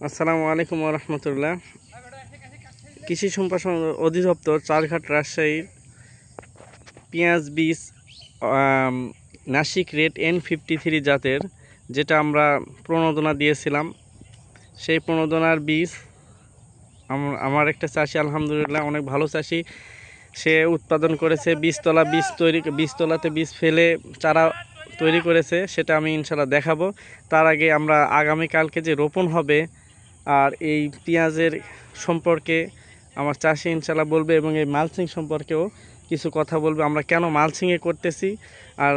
আসসালামু আলাইকুম রহমতুল্লাহ। কৃষি সম্প্রসারণ অধিদপ্তর চারঘাট রাজশাহীর পেঁয়াজ বীজ নাসিক রেড N53 জাতের, যেটা আমরা প্রণোদনা দিয়েছিলাম, সেই প্রণোদনার বীজ আমার একটা চাষি আলহামদুলিল্লাহ অনেক ভালো চাষি, সে উৎপাদন করেছে। বীজতলাতে বীজ ফেলে চারা তৈরি করেছে, সেটা আমি ইনশাল্লাহ দেখাবো। তার আগে আমরা আগামীকালকে যে রোপণ হবে আর এই পেঁয়াজের সম্পর্কে আমার চাষি ইনশাল্লাহ বলবে, এবং এই মালচিং সম্পর্কেও কিছু কথা বলবে, আমরা কেন মালচিংয়ে করতেছি আর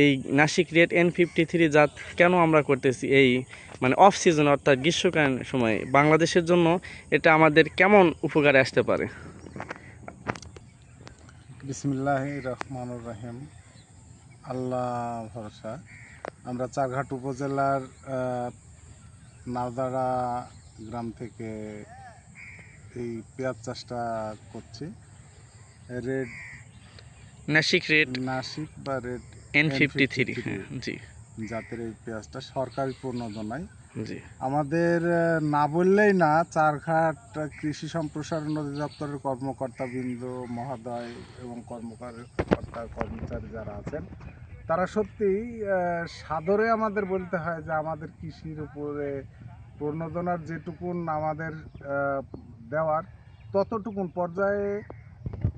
এই নাসিক রেড N53 জাত কেন আমরা করতেছি এই অফ সিজন অর্থাৎ গ্রীষ্মকালীন সময়ে বাংলাদেশের জন্য এটা আমাদের কেমন উপকারে আসতে পারে। বিসমিল্লাহির রহমানুর রহিম। আল্লাহ ভরসা। আমরা চারঘাট উপজেলার নাওদাড়া গ্রাম থেকে এই পেঁয়াজ চাষটা করছি। রেড নাসিক বা রেড N53 জি জাতের এই পেঁয়াজটা সরকারি প্রণোদনায় জি আমাদের না বললেই না, চারঘাট কৃষি সম্প্রসারণ অধিদপ্তরের কর্মকর্তাবৃন্দ মহোদয় এবং কর্মচারী যারা আছেন, তারা সত্যিই সাদরে আমাদের বলতে হয় যে আমাদের কৃষির উপরে প্রণোদনার যেটুকুন আমাদের দেওয়ার ততটুকুন পর্যায়ে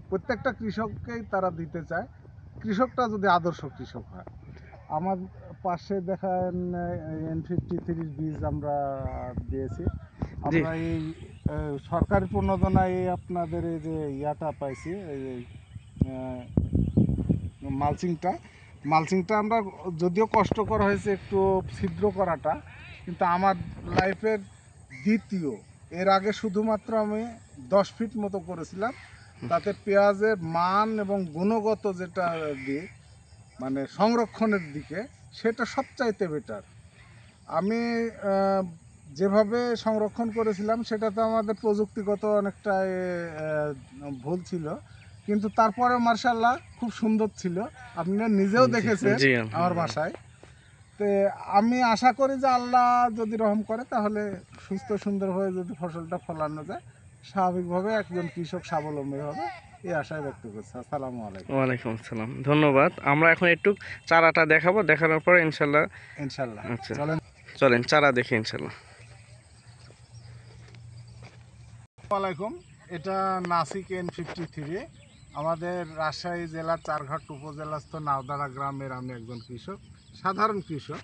প্রত্যেকটা কৃষককেই তারা দিতে চায়, কৃষকটা যদি আদর্শ কৃষক হয়। আমার পাশে দেখেন N53 বীজ আমরা দিয়েছি। আমরা এই সরকারি প্রণোদনায় আপনাদের এই যে ইয়াটা পাইছি, এই মালচিংটা আমরা যদিও কষ্টকর হয়েছে একটু ছিদ্র করাটা, কিন্তু আমার লাইফের দ্বিতীয়, এর আগে শুধুমাত্র আমি 10 ফিট মতো করেছিলাম। তাতে পেঁয়াজের মান এবং গুণগত যেটা দিক সংরক্ষণের দিকে সেটা সবচাইতে বেটার। আমি যেভাবে সংরক্ষণ করেছিলাম সেটাতে আমাদের প্রযুক্তিগত অনেকটা ভুল ছিল, কিন্তু তারপরে মার্শাল্লাহ খুব সুন্দর ছিল। আপনারা নিজেও দেখেছেন আমার বাসায়। তো আমি আশা করি যে আল্লাহ যদি রহম করে তাহলে সুস্থ সুন্দর হয়ে যদি ফসলটা ফলানো যায়, স্বাভাবিকভাবে একজন কৃষক স্বাবলম্বী হবে, এই আশায় ব্যক্ত করছি। আসসালামু আলাইকুম। ওয়ালাইকুম আসসালাম, ধন্যবাদ। আমরা এখন একটু চারাটা দেখাবো, দেখানোর পরে ইনশাল্লাহ আচ্ছা চলেন চারা দেখি ইনশাল্লাহ। আসসালামাইকুম। এটা নাসিক N53, আমাদের রাজশাহী জেলার চারঘাট উপজেলাস্থ নাওদাড়া গ্রামের আমি একজন কৃষক, সাধারণ কৃষক।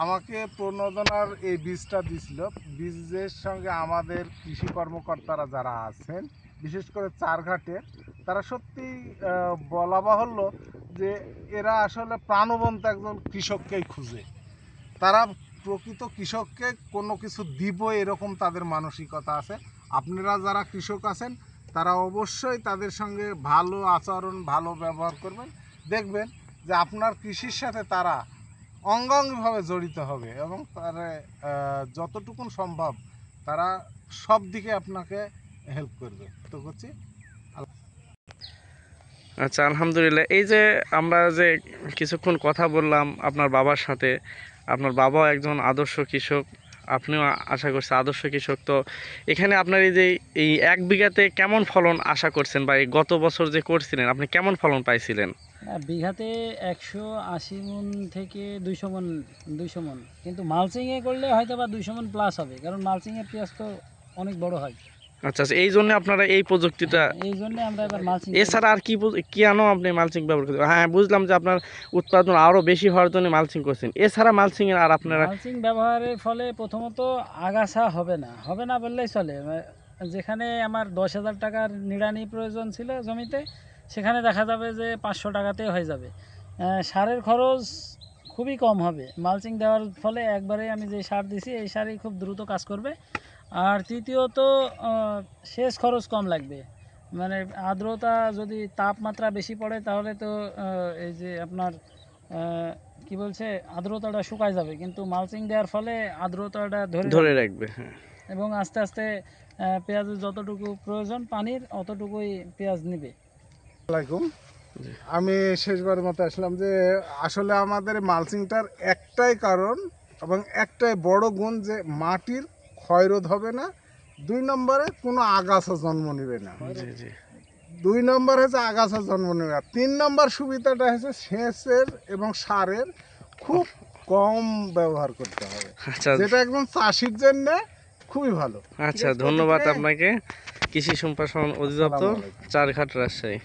আমাকে প্রণোদনার এই বীজটা দিছিল। বীজের সঙ্গে আমাদের কৃষি কর্মকর্তারা যারা আছেন, বিশেষ করে চারঘাটে, তারা সত্যি বলা বাহুল্য যে এরা আসলে প্রাণবন্ত একজন কৃষককেই খুঁজে। তারা প্রকৃত কৃষককে কোনো কিছু দিব এরকম তাদের মানসিকতা আছে। আপনারা যারা কৃষক আছেন তারা অবশ্যই তাদের সঙ্গে ভালো আচরণ, ভালো ব্যবহার করবেন, দেখবেন যে আপনার কৃষির সাথে তারা অঙ্গাঙ্গিভাবে জড়িত হবে এবং তারা যতটুকুন সম্ভব তারা সব দিকে আপনাকে হেল্প করবে। তো করছি। আচ্ছা আলহামদুলিল্লাহ। এই যে আমরা যে কিছুক্ষণ কথা বললাম আপনার বাবার সাথে, আপনার বাবাও একজন আদর্শ কৃষক, আপনিও আশা করছি আদর্শ কৃষক। তো এখানে আপনার এই যে এই 1 বিঘাতে কেমন ফলন আশা করছেন, বা এই গত বছর যে করছিলেন আপনি কেমন ফলন পাইছিলেন? বিঘাতে 180 মণ থেকে 200 মণ, কিন্তু মালচিংয়ে করলে হয়তো বা 200 মণ প্লাস হবে, কারণ মালচিংয়ের পেঁয়াজ তো অনেক বড় হয়। আচ্ছা আচ্ছা, এই জন্য আপনারা এই প্রযুক্তিটা, এই জন্য আমরা এবার মালচিং। এছাড়া আর কি আনো আপনি মালচিং ব্যবহার করছেন? হ্যাঁ বুঝলাম যে আপনার উৎপাদন আরও বেশি হওয়ার জন্য মালচিং করছেন, এছাড়া মালচিংয়ের আর আপনারা? মালচিং ব্যবহারের ফলে প্রথমত আগাছা হবে না বললেই চলে। যেখানে আমার 10,000 টাকার নিড়ানি প্রয়োজন ছিল জমিতে, সেখানে দেখা যাবে যে 500 টাকাতে হয়ে যাবে। সারের খরচ খুবই কম হবে মালচিং দেওয়ার ফলে। একবারে আমি যে সার দিছি এই সারই খুব দ্রুত কাজ করবে। আর তৃতীয়ত সেচ খরচ কম লাগবে। আর্দ্রতা যদি তাপমাত্রা বেশি পড়ে তাহলে তো এই যে আপনার কি বলছে আর্দ্রতাটা শুকায় যাবে, কিন্তু মালচিং দেওয়ার ফলে আর্দ্রতাটা ধরে রাখবে। হ্যাঁ, এবং আস্তে আস্তে পেঁয়াজের যতটুকু প্রয়োজন পানির অতটুকুই পেঁয়াজ নেবে। আসসালামাইকুম। আমি শেষবারের মতো আসলাম যে আসলে আমাদের মালচিংটার একটাই কারণ, এবং একটাই বড় গুণ যে মাটির ক্ষয়রোধ হবে না। 2 নম্বরে কোনো আগাছা জন্ম নেবে না। জি জি 2 নম্বর হচ্ছে আগাছা জন্ম নেবে না। 3 নম্বর সুবিধাটা হচ্ছে সেচের এবং সারের খুব কম ব্যবহার করতে হবে, আচ্ছা যেটা একদম চাষির জন্য খুবই ভালো। আচ্ছা, ধন্যবাদ আপনাকে। কৃষি সম্প্রসারণ অধিদপ্তর, আসসালামু আলাইকুম। চারঘাট, রাজশাহী।